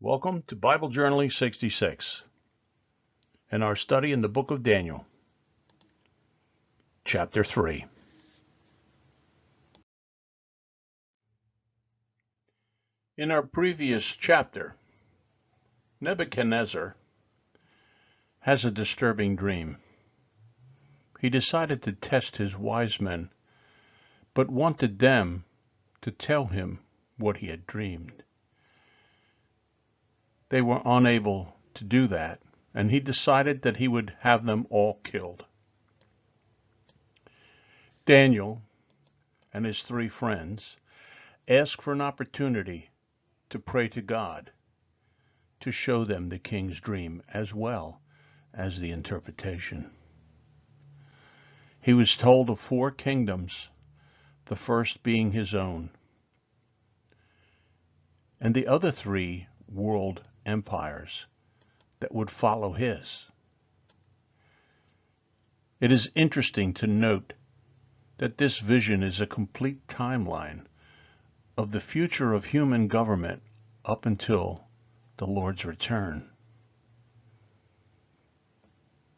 Welcome to Bible Journaling 66 and our study in the book of Daniel, chapter 3. In our previous chapter, Nebuchadnezzar has a disturbing dream. He decided to test his wise men, but wanted them to tell him what he had dreamed. They were unable to do that, and he decided that he would have them all killed. Daniel and his three friends asked for an opportunity to pray to God to show them the king's dream as well as the interpretation. He was told of 4 kingdoms, the first being his own, and the other 3 world empires that would follow his. It is interesting to note that this vision is a complete timeline of the future of human government up until the Lord's return.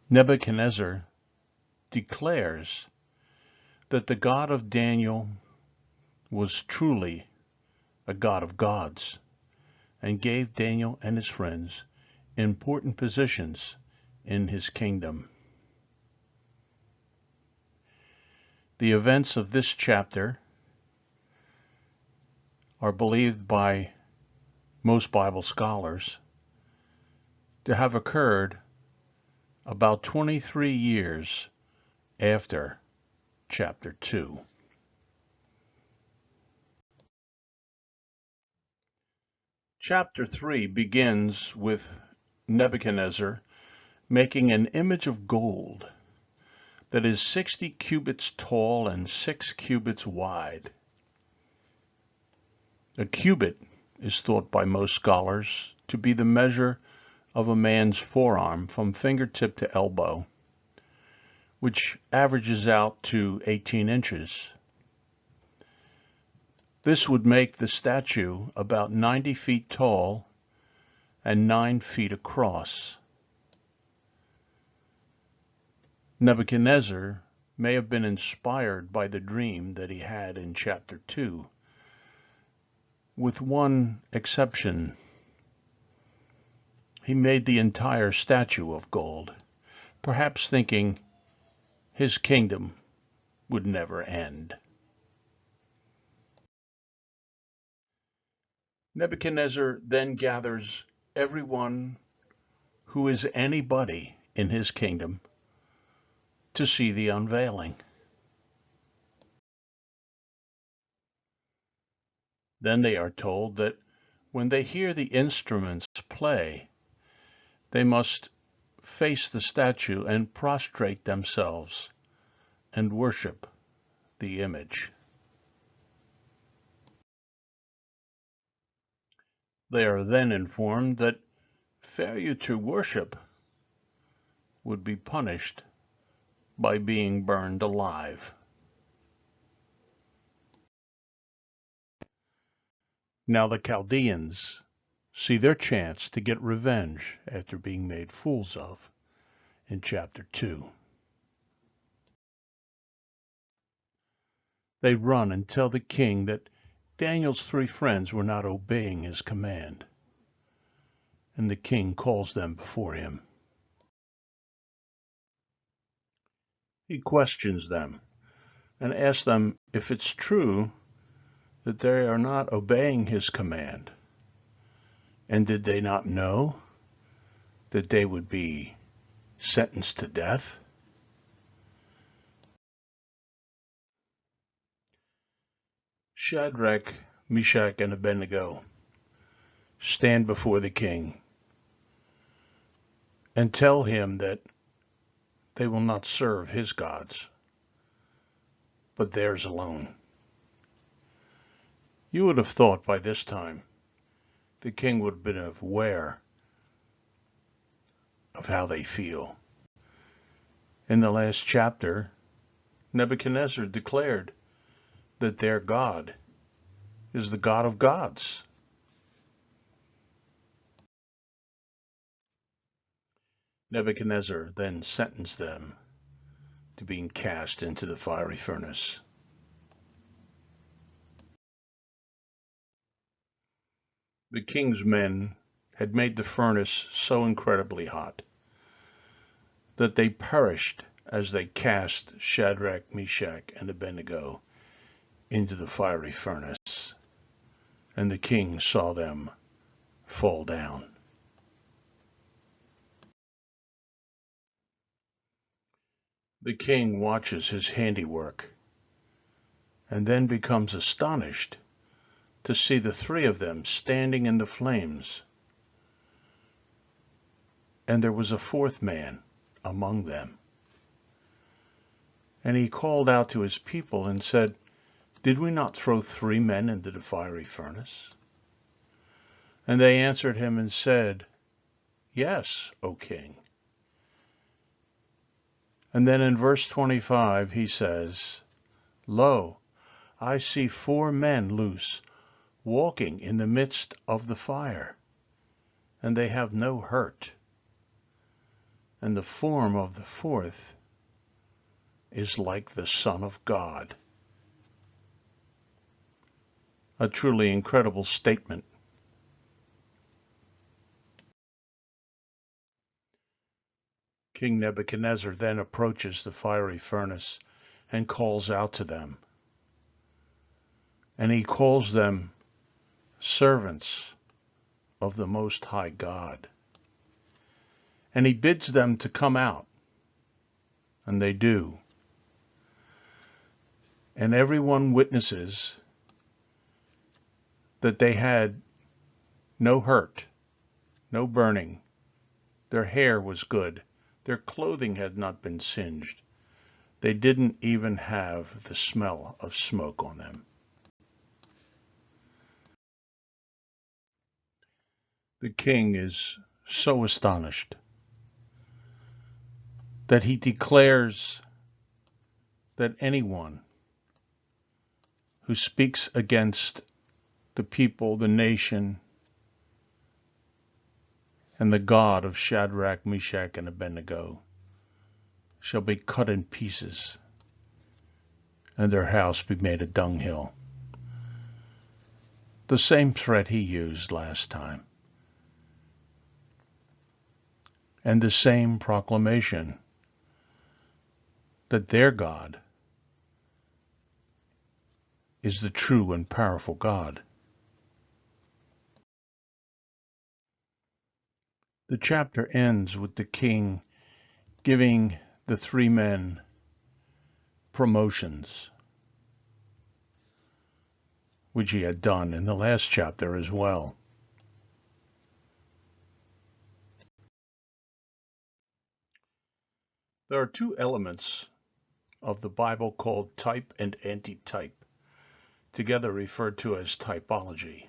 Nebuchadnezzar declares that the God of Daniel was truly a God of gods, and gave Daniel and his friends important positions in his kingdom. The events of this chapter are believed by most Bible scholars to have occurred about 23 years after chapter 2. Chapter 3 begins with Nebuchadnezzar making an image of gold that is 60 cubits tall and 6 cubits wide. A cubit is thought by most scholars to be the measure of a man's forearm from fingertip to elbow, which averages out to 18 inches. This would make the statue about 90 feet tall and 9 feet across. Nebuchadnezzar may have been inspired by the dream that he had in chapter 2, with one exception. He made the entire statue of gold, perhaps thinking his kingdom would never end. Nebuchadnezzar then gathers everyone who is anybody in his kingdom to see the unveiling. Then they are told that when they hear the instruments play, they must face the statue and prostrate themselves and worship the image. They are then informed that failure to worship would be punished by being burned alive. Now the Chaldeans see their chance to get revenge after being made fools of in chapter 2. They run and tell the king that Daniel's 3 friends were not obeying his command, and the king calls them before him. He questions them and asks them if it's true that they are not obeying his command, and did they not know that they would be sentenced to death? Shadrach, Meshach, and Abednego stand before the king and tell him that they will not serve his gods, but theirs alone. You would have thought by this time the king would have been aware of how they feel. In the last chapter, Nebuchadnezzar declared that their God is the God of gods. Nebuchadnezzar then sentenced them to being cast into the fiery furnace. The king's men had made the furnace so incredibly hot that they perished as they cast Shadrach, Meshach, and Abednego into the fiery furnace, and the king saw them fall down. The king watches his handiwork and then becomes astonished to see the three of them standing in the flames, and there was a fourth man among them. And he called out to his people and said, "Did we not throw 3 men into the fiery furnace?" And they answered him and said, "Yes, O king." And then in verse 25 he says, "Lo, I see 4 men loose, walking in the midst of the fire, and they have no hurt. And the form of the fourth is like the Son of God." A truly incredible statement. King Nebuchadnezzar then approaches the fiery furnace and calls out to them. And he calls them servants of the Most High God. And he bids them to come out, and they do. And everyone witnesses that they had no hurt, no burning. Their hair was good. Their clothing had not been singed. They didn't even have the smell of smoke on them. The king is so astonished that he declares that anyone who speaks against the people, the nation, and the God of Shadrach, Meshach, and Abednego shall be cut in pieces, and their house be made a dunghill. The same threat he used last time. And the same proclamation that their God is the true and powerful God. The chapter ends with the king giving the 3 men promotions, which he had done in the last chapter as well. There are 2 elements of the Bible called type and antitype, together referred to as typology.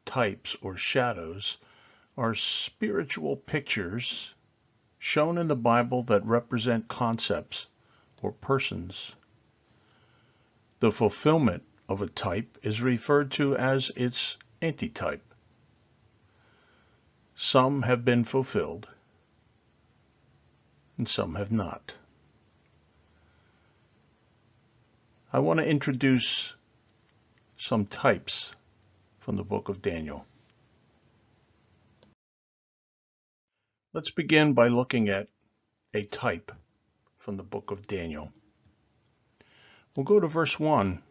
Types, or shadows, are spiritual pictures shown in the Bible that represent concepts or persons. The fulfillment of a type is referred to as its antitype. Some have been fulfilled, and some have not. I want to introduce some types from the book of Daniel. Let's begin by looking at a type from the book of Daniel. We'll go to verse 1.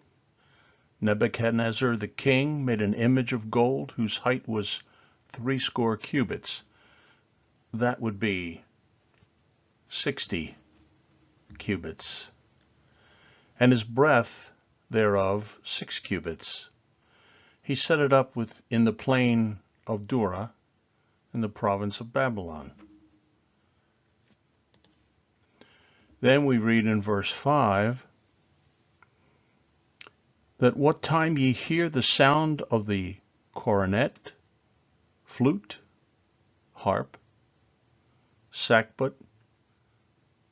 Nebuchadnezzar the king made an image of gold whose height was 60 cubits. That would be 60 cubits. And his breadth thereof 6 cubits. He set it up in the plain of Dura in the province of Babylon. Then we read in verse 5 that what time ye hear the sound of the cornet, flute, harp, sackbut,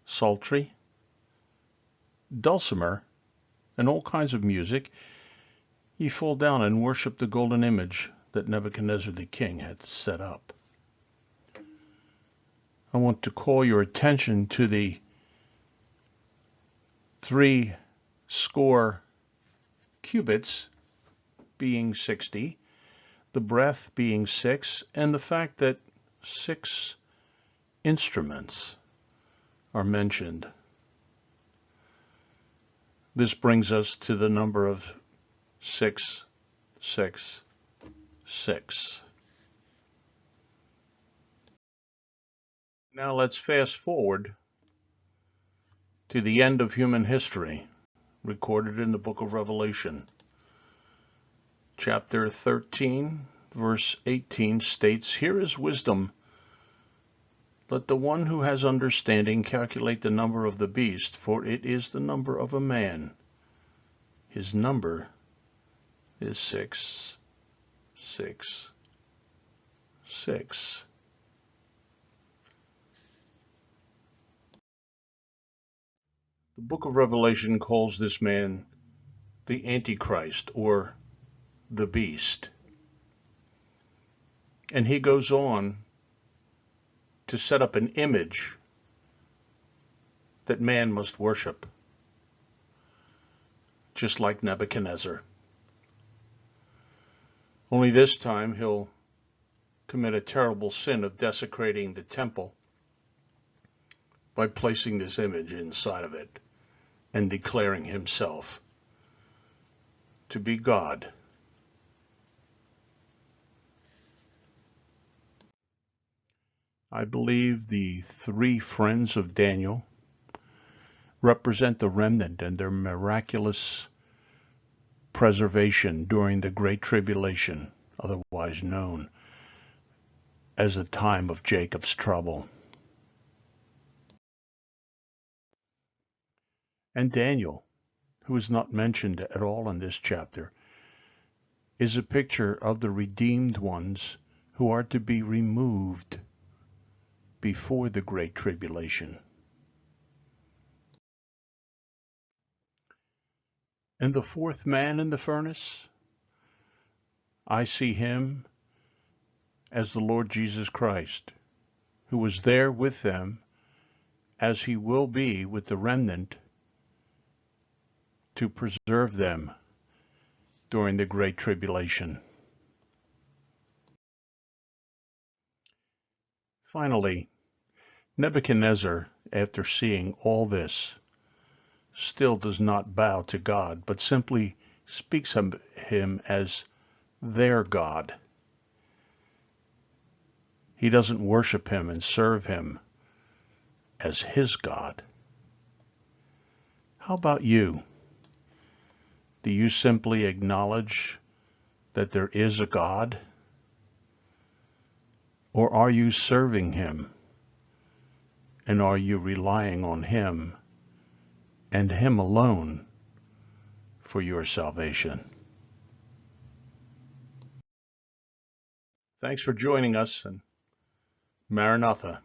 psaltery, dulcimer, and all kinds of music, ye fall down and worship the golden image that Nebuchadnezzar the king had set up. I want to call your attention to the 3 score cubits being 60, the breath being 6, and the fact that 6 instruments are mentioned. This brings us to the number of 666. Now let's fast forward to the end of human history, recorded in the book of Revelation. Chapter 13, verse 18 states, "Here is wisdom. Let the one who has understanding calculate the number of the beast, for it is the number of a man. His number is 666. The book of Revelation calls this man the Antichrist, or the beast. And he goes on to set up an image that man must worship, just like Nebuchadnezzar. Only this time he'll commit a terrible sin of desecrating the temple by placing this image inside of it and declaring himself to be God. I believe the 3 friends of Daniel represent the remnant and their miraculous preservation during the Great Tribulation, otherwise known as the time of Jacob's trouble. And Daniel, who is not mentioned at all in this chapter, is a picture of the redeemed ones who are to be removed before the Great Tribulation. And the 4th man in the furnace, I see him as the Lord Jesus Christ, who was there with them as he will be with the remnant to preserve them during the Great Tribulation. Finally, Nebuchadnezzar, after seeing all this, still does not bow to God, but simply speaks of him as their God. He doesn't worship him and serve him as his God. How about you? Do you simply acknowledge that there is a God? Or are you serving him? And are you relying on him and him alone for your salvation? Thanks for joining us, and Maranatha.